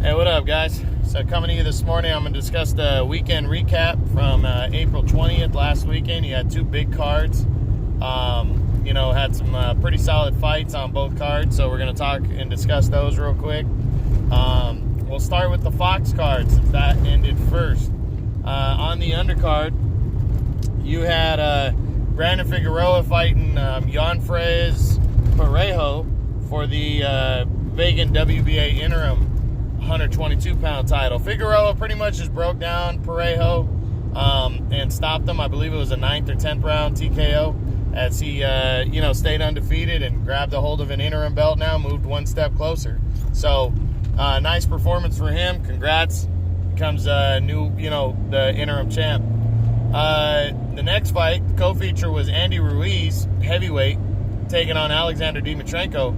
Hey, what up, guys? So coming to you this morning, I'm going to discuss the weekend recap from April 20th, last weekend. You had two big cards. Had some pretty solid fights on both cards, so we're going to talk and discuss those real quick. We'll start with the Fox card since that ended first. On the undercard, you had Brandon Figueroa fighting Yanfrez Parejo for the Vegan WBA interim 122-pound title. Figueroa pretty much just broke down Parejo and stopped him. I believe it was a 9th or 10th round TKO as he, stayed undefeated and grabbed a hold of an interim belt now, moved one step closer. So, nice performance for him. Congrats. Becomes the interim champ. The next fight, the co-feature was Andy Ruiz, heavyweight, taking on Alexander Dimitrenko,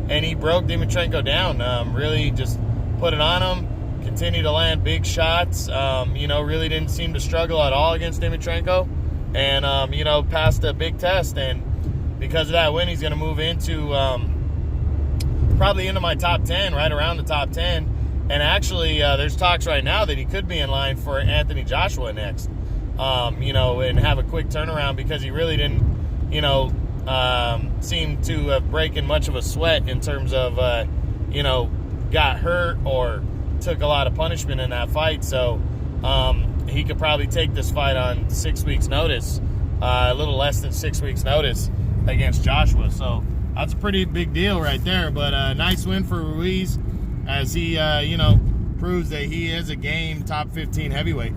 and he broke Dimitrenko down. Really just put it on him, continued to land big shots, really didn't seem to struggle at all against Dimitrenko, and, passed a big test, and because of that win, he's going to move into, probably into my top 10, right around the top 10, and actually, there's talks right now that he could be in line for Anthony Joshua next, and have a quick turnaround because he really didn't, seem to have breaking much of a sweat in terms of, got hurt or took a lot of punishment in that fight. So he could probably take this fight on 6 weeks' notice, a little less than 6 weeks' notice against Joshua. So that's a pretty big deal right there. But a nice win for Ruiz as he, proves that he is a game top 15 heavyweight.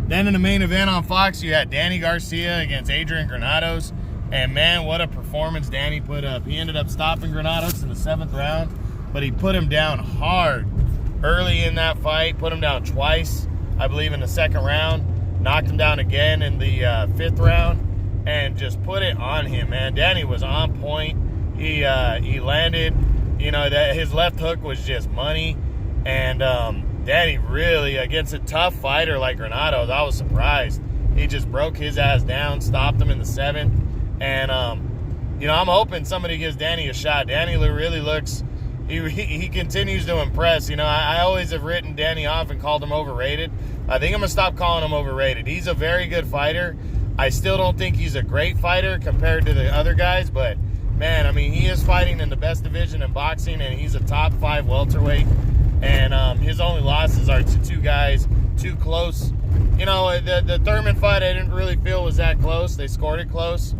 Then in the main event on Fox, you had Danny Garcia against Adrian Granados. And man, what a performance Danny put up. He ended up stopping Granados in the 7th round, but he put him down hard early in that fight, put him down twice, I believe, in the 2nd round, knocked him down again in the 5th round, and just put it on him, man. Danny was on point. He landed, that his left hook was just money, and Danny really, against a tough fighter like Granados, I was surprised. He just broke his ass down, stopped him in the 7th, and, I'm hoping somebody gives Danny a shot. Danny really looks, he continues to impress. I always have written Danny off and called him overrated. I think I'm going to stop calling him overrated. He's a very good fighter. I still don't think he's a great fighter compared to the other guys, but, man, he is fighting in the best division in boxing, and he's a top 5 welterweight, and his only losses are to 2 guys, too close. The Thurman fight I didn't really feel was that close. They scored it close.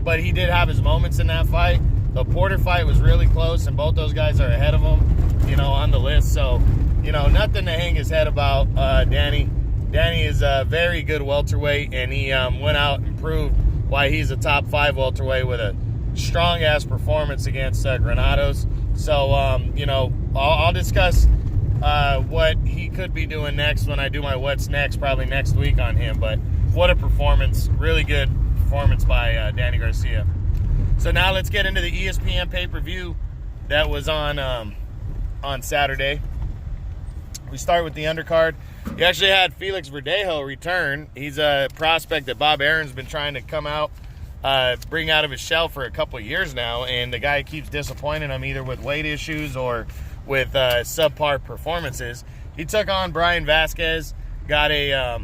But he did have his moments in that fight. The Porter fight was really close, and both those guys are ahead of him, on the list. So, nothing to hang his head about, Danny. Danny is a very good welterweight, and he went out and proved why he's a top 5 welterweight with a strong-ass performance against Granados. So, I'll discuss what he could be doing next when I do my What's Next, probably next week on him. But what a performance. Really good performance by Danny Garcia. So now let's get into the ESPN pay-per-view that was on Saturday. We start with the undercard. You actually had Felix Verdejo return. He's a prospect that Bob Aaron's been trying to come out, bring out of his shell for a couple of years now, and the guy keeps disappointing him either with weight issues or with subpar performances. He took on Brian Vasquez, got a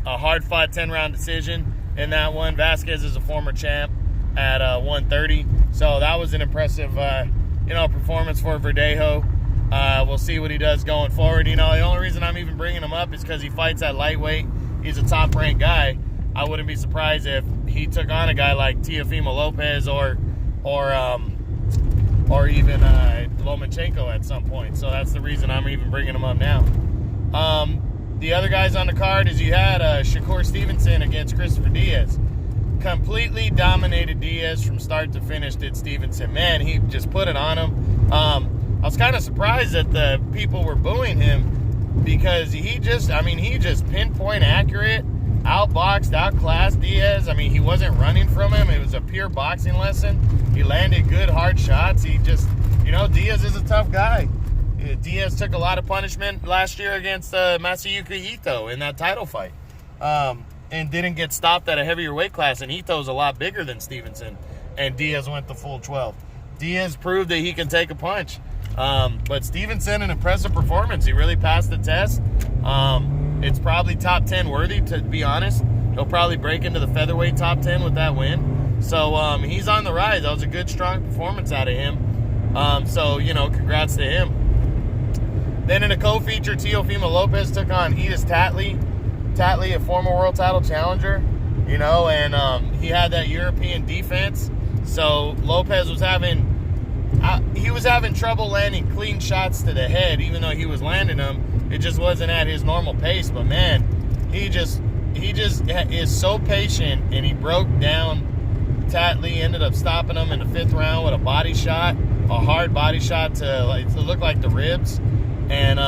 hard-fought 10-round decision in that one. Vasquez is a former champ at 130, so that was an impressive, performance for Verdejo. We'll see what he does going forward. The only reason I'm even bringing him up is because he fights at lightweight. He's a top-ranked guy. I wouldn't be surprised if he took on a guy like Teofimo Lopez or even Lomachenko at some point. So that's the reason I'm even bringing him up now. The other guys on the card is you had Shakur Stevenson against Christopher Diaz. Completely dominated Diaz from start to finish, did Stevenson. Man, he just put it on him. I was kind of surprised that the people were booing him because he just pinpoint accurate, outboxed, outclassed Diaz. He wasn't running from him. It was a pure boxing lesson. He landed good, hard shots. He just, Diaz is a tough guy. Diaz took a lot of punishment last year against Masayuki Ito in that title fight. And didn't get stopped at a heavier weight class. And Ito's a lot bigger than Stevenson. And Diaz went the full 12. Diaz proved that he can take a punch. But Stevenson, an impressive performance. He really passed the test. It's probably top 10 worthy, to be honest. He'll probably break into the featherweight top 10 with that win. So he's on the rise. That was a good, strong performance out of him. So, congrats to him. Then in a co-feature, Teofimo Lopez took on Edis Tatley. Tatley, a former world title challenger, and he had that European defense. So Lopez was having trouble landing clean shots to the head, even though he was landing them. It just wasn't at his normal pace. But man, he just is so patient, and he broke down Tatley. Ended up stopping him in the 5th round with a body shot, a hard body shot to look like the ribs. And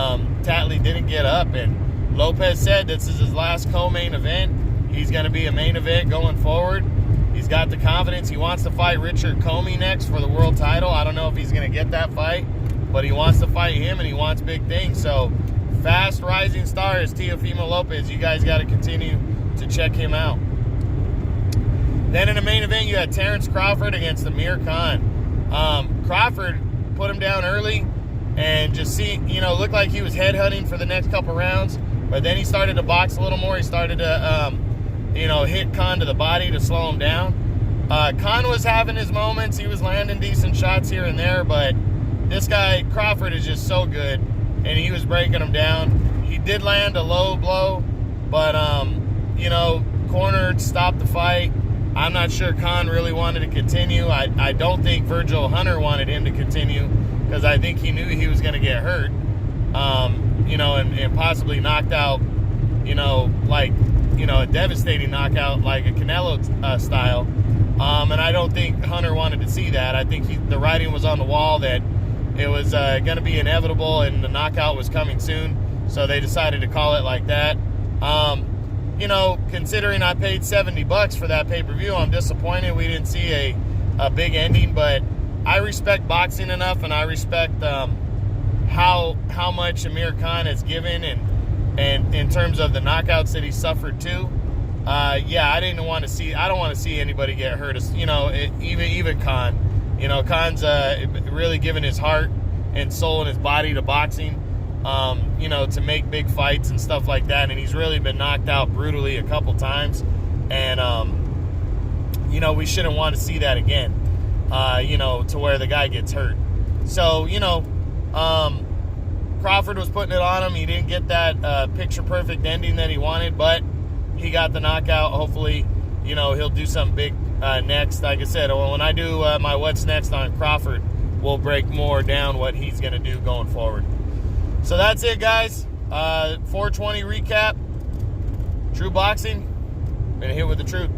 Tatley didn't get up. And Lopez said this is his last co-main event. He's going to be a main event going forward. He's got the confidence. He wants to fight Richard Comey next for the world title. I don't know if he's going to get that fight, but he wants to fight him, and he wants big things. So, fast rising star is Teofimo Lopez. You guys got to continue to check him out. Then in the main event, you had Terence Crawford against Aamir Khan. Crawford put him down early and just looked like he was headhunting for the next couple rounds. But then he started to box a little more. He started to, hit Khan to the body to slow him down. Khan was having his moments. He was landing decent shots here and there. But this guy, Crawford, is just so good. And he was breaking him down. He did land a low blow. But, cornered, stopped the fight. I'm not sure Khan really wanted to continue. I don't think Virgil Hunter wanted him to continue, because I think he knew he was going to get hurt. And possibly knocked out, a devastating knockout like a Canelo style. And I don't think Hunter wanted to see that. I think the writing was on the wall that it was going to be inevitable and the knockout was coming soon. So they decided to call it like that. Considering I paid $70 for that pay-per-view, I'm disappointed we didn't see a big ending. But I respect boxing enough, and I respect how much Aamir Khan has given, and in terms of the knockouts that he suffered too. I don't want to see anybody get hurt. Even Khan. Khan's really given his heart and soul and his body to boxing. To make big fights and stuff like that. And he's really been knocked out brutally a couple times. And, we shouldn't want to see that again, to where the guy gets hurt. So, Crawford was putting it on him. He didn't get that picture-perfect ending that he wanted, but he got the knockout. Hopefully, he'll do something big next. Like I said, when I do my What's Next on Crawford, we'll break more down what he's going to do going forward. So that's it, guys. 420 recap. True boxing. Been hit with the truth.